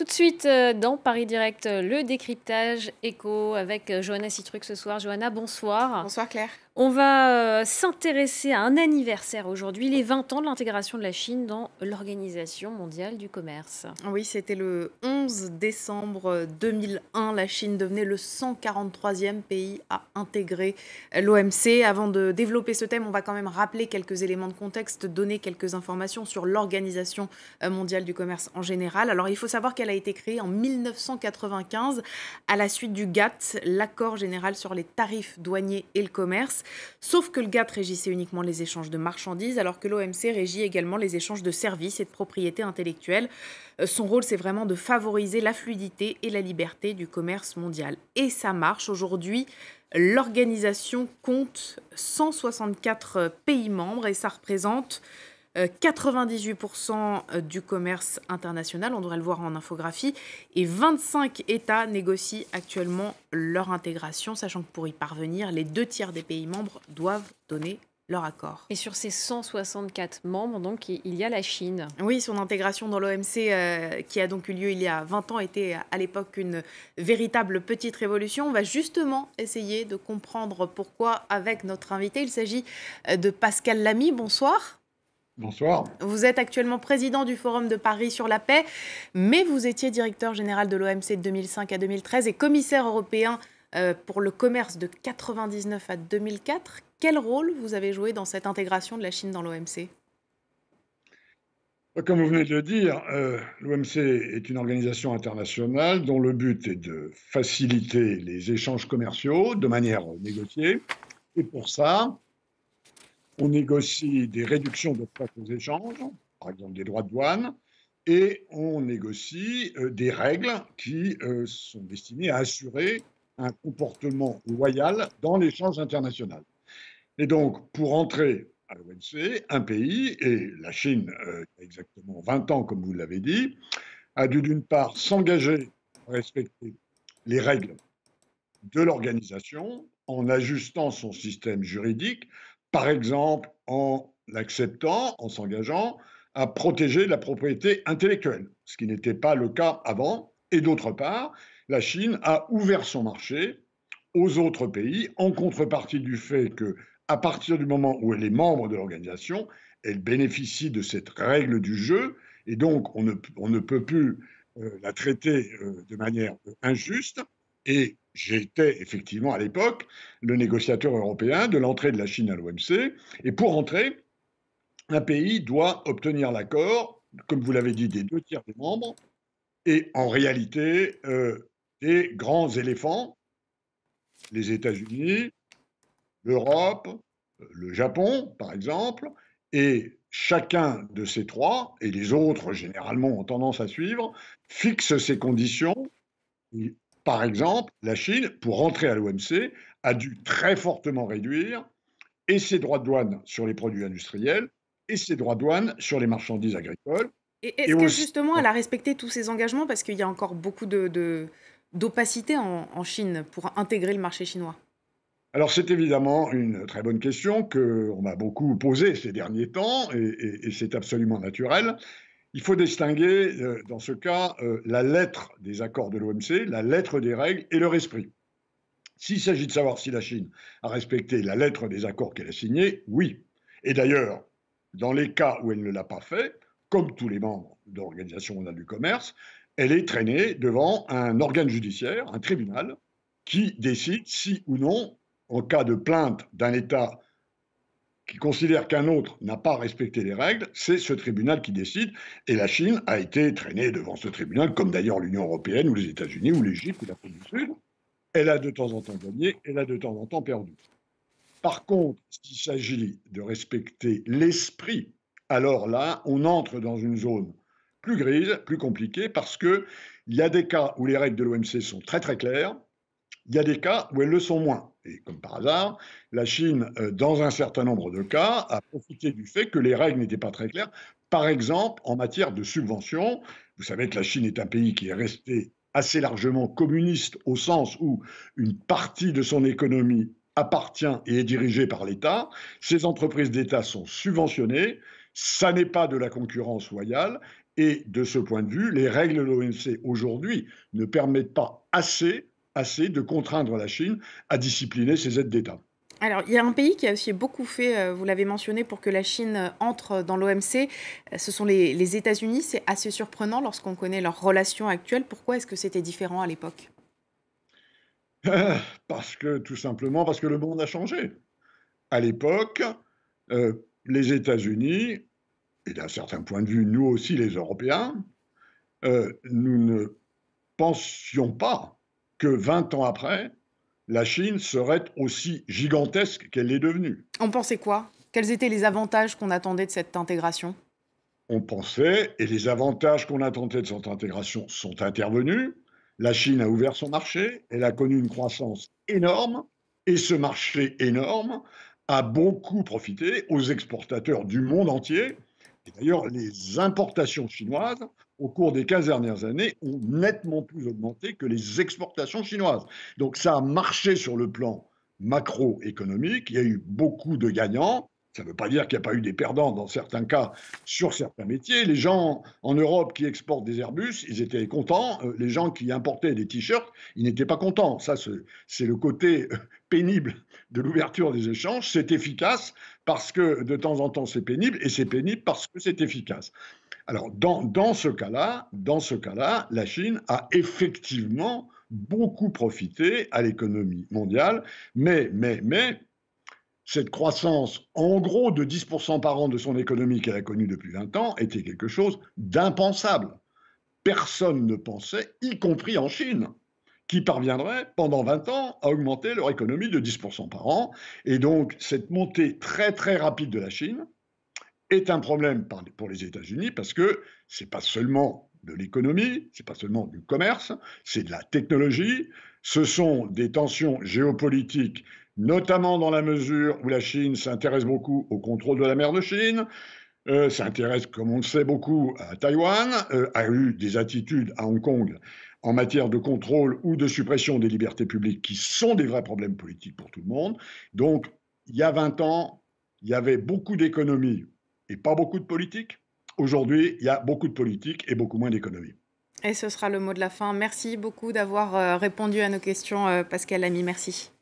Tout de suite, dans Paris Direct, le décryptage éco avec, Johanna Citruc ce soir. Johanna, bonsoir. Bonsoir Claire. On va, s'intéresser à un anniversaire aujourd'hui, les 20 ans de l'intégration de la Chine dans l'Organisation mondiale du commerce. Oui, c'était le 11 décembre 2001. La Chine devenait le 143e pays à intégrer l'OMC. Avant de développer ce thème, on va quand même rappeler quelques éléments de contexte, donner quelques informations sur l'Organisation mondiale du commerce en général. Alors, il faut savoir qu'elle a été créée en 1995 à la suite du GATT, l'accord général sur les tarifs douaniers et le commerce. Sauf que le GATT régissait uniquement les échanges de marchandises, alors que l'OMC régit également les échanges de services et de propriété intellectuelle. Son rôle, c'est vraiment de favoriser la fluidité et la liberté du commerce mondial. Et ça marche. Aujourd'hui, l'organisation compte 164 pays membres et ça représente 98% du commerce international, on devrait le voir en infographie, et 25 États négocient actuellement leur intégration, sachant que pour y parvenir, les 2 tiers des pays membres doivent donner leur accord. Et sur ces 164 membres, donc, il y a la Chine. Oui, son intégration dans l'OMC, qui a donc eu lieu il y a 20 ans, était à l'époque une véritable petite révolution. On va justement essayer de comprendre pourquoi avec notre invité. Il s'agit de Pascal Lamy. Bonsoir. Bonsoir. Vous êtes actuellement président du Forum de Paris sur la paix, mais vous étiez directeur général de l'OMC de 2005 à 2013 et commissaire européen pour le commerce de 99 à 2004. Quel rôle vous avez joué dans cette intégration de la Chine dans l'OMC ? Comme vous venez de le dire, l'OMC est une organisation internationale dont le but est de faciliter les échanges commerciaux de manière négociée. Et pour ça, on négocie des réductions de frais aux échanges, par exemple des droits de douane, et on négocie des règles qui sont destinées à assurer un comportement loyal dans l'échange international. Et donc, pour entrer à l'OMC, un pays, et la Chine, il y a exactement 20 ans, comme vous l'avez dit, a dû d'une part s'engager à respecter les règles de l'organisation en ajustant son système juridique, par exemple en acceptant, en s'engageant à protéger la propriété intellectuelle, ce qui n'était pas le cas avant. Et d'autre part, la Chine a ouvert son marché aux autres pays en contrepartie du fait que, à partir du moment où elle est membre de l'organisation, elle bénéficie de cette règle du jeu et donc on ne peut plus la traiter de manière injuste. Et j'étais effectivement à l'époque le négociateur européen de l'entrée de la Chine à l'OMC. Et pour entrer, un pays doit obtenir l'accord, comme vous l'avez dit, des 2 tiers des membres et en réalité des grands éléphants, les États-Unis, l'Europe, le Japon, par exemple, et chacun de ces trois, et les autres généralement ont tendance à suivre, fixe ses conditions. Et, par exemple, la Chine, pour entrer à l'OMC, a dû très fortement réduire et ses droits de douane sur les produits industriels et ses droits de douane sur les marchandises agricoles. Et Et est-ce que aussi, justement elle a respecté tous ces engagements parce qu'il y a encore beaucoup d'opacité en Chine pour intégrer le marché chinois? alors c'est évidemment une très bonne question qu'on m'a beaucoup posée ces derniers temps et c'est absolument naturel. Il faut distinguer dans ce cas la lettre des accords de l'OMC, la lettre des règles et leur esprit. S'il s'agit de savoir si la Chine a respecté la lettre des accords qu'elle a signés, oui. Et d'ailleurs, dans les cas où elle ne l'a pas fait, comme tous les membres de l'Organisation mondiale du commerce, elle est traînée devant un organe judiciaire, un tribunal, qui décide si ou non, en cas de plainte d'un État qui considère qu'un autre n'a pas respecté les règles, c'est ce tribunal qui décide. Et la Chine a été traînée devant ce tribunal, comme d'ailleurs l'Union européenne, ou les États-Unis, ou l'Égypte, ou l'Afrique du Sud. Elle a de temps en temps gagné, elle a de temps en temps perdu. Par contre, s'il s'agit de respecter l'esprit, alors là, on entre dans une zone plus grise, plus compliquée, parce qu'il y a des cas où les règles de l'OMC sont très très claires, il y a des cas où elles le sont moins. Et comme par hasard, la Chine, dans un certain nombre de cas, a profité du fait que les règles n'étaient pas très claires. Par exemple, en matière de subventions, vous savez que la Chine est un pays qui est resté assez largement communiste au sens où une partie de son économie appartient et est dirigée par l'État. Ces entreprises d'État sont subventionnées, ça n'est pas de la concurrence loyale Et de ce point de vue, les règles de l'OMC aujourd'hui ne permettent pas assez de contraindre la Chine à discipliner ses aides d'État. Alors, il y a un pays qui a aussi beaucoup fait, vous l'avez mentionné, pour que la Chine entre dans l'OMC, ce sont les États-Unis. C'est assez surprenant lorsqu'on connaît leur relation actuelle. Pourquoi est-ce que c'était différent à l'époque? Tout simplement parce que le monde a changé. À l'époque, les États-Unis, et d'un certain point de vue, nous aussi les Européens, nous ne pensions pas que 20 ans après, la Chine serait aussi gigantesque qu'elle l'est devenue. On pensait quoi? Quels étaient les avantages qu'on attendait de cette intégration? On pensait, et les avantages qu'on attendait de cette intégration sont intervenus, la Chine a ouvert son marché, elle a connu une croissance énorme, et ce marché énorme a beaucoup profité aux exportateurs du monde entier. Et d'ailleurs, les importations chinoises, au cours des 15 dernières années, ont nettement plus augmenté que les exportations chinoises. Donc ça a marché sur le plan macroéconomique, il y a eu beaucoup de gagnants. Ça ne veut pas dire qu'il n'y a pas eu des perdants dans certains cas sur certains métiers. Les gens en Europe qui exportent des Airbus, ils étaient contents. Les gens qui importaient des t-shirts, ils n'étaient pas contents. Ça, c'est le côté pénible de l'ouverture des échanges. C'est efficace parce que de temps en temps c'est pénible, et c'est pénible parce que c'est efficace. Alors dans ce cas-là, la Chine a effectivement beaucoup profité à l'économie mondiale, mais cette croissance, en gros de 10% par an de son économie qu'elle a connue depuis 20 ans, était quelque chose d'impensable. Personne ne pensait, y compris en Chine, qui parviendraient, pendant 20 ans, à augmenter leur économie de 10% par an. Et donc, cette montée très, très rapide de la Chine est un problème pour les États-Unis parce que ce n'est pas seulement de l'économie, ce n'est pas seulement du commerce, c'est de la technologie, ce sont des tensions géopolitiques, notamment dans la mesure où la Chine s'intéresse beaucoup au contrôle de la mer de Chine, s'intéresse, comme on le sait, beaucoup à Taïwan, a eu des attitudes à Hong Kong en matière de contrôle ou de suppression des libertés publiques qui sont des vrais problèmes politiques pour tout le monde. Donc, il y a 20 ans, il y avait beaucoup d'économie et pas beaucoup de politique. Aujourd'hui, il y a beaucoup de politique et beaucoup moins d'économie. Et ce sera le mot de la fin. Merci beaucoup d'avoir répondu à nos questions, Pascal Lamy. Merci.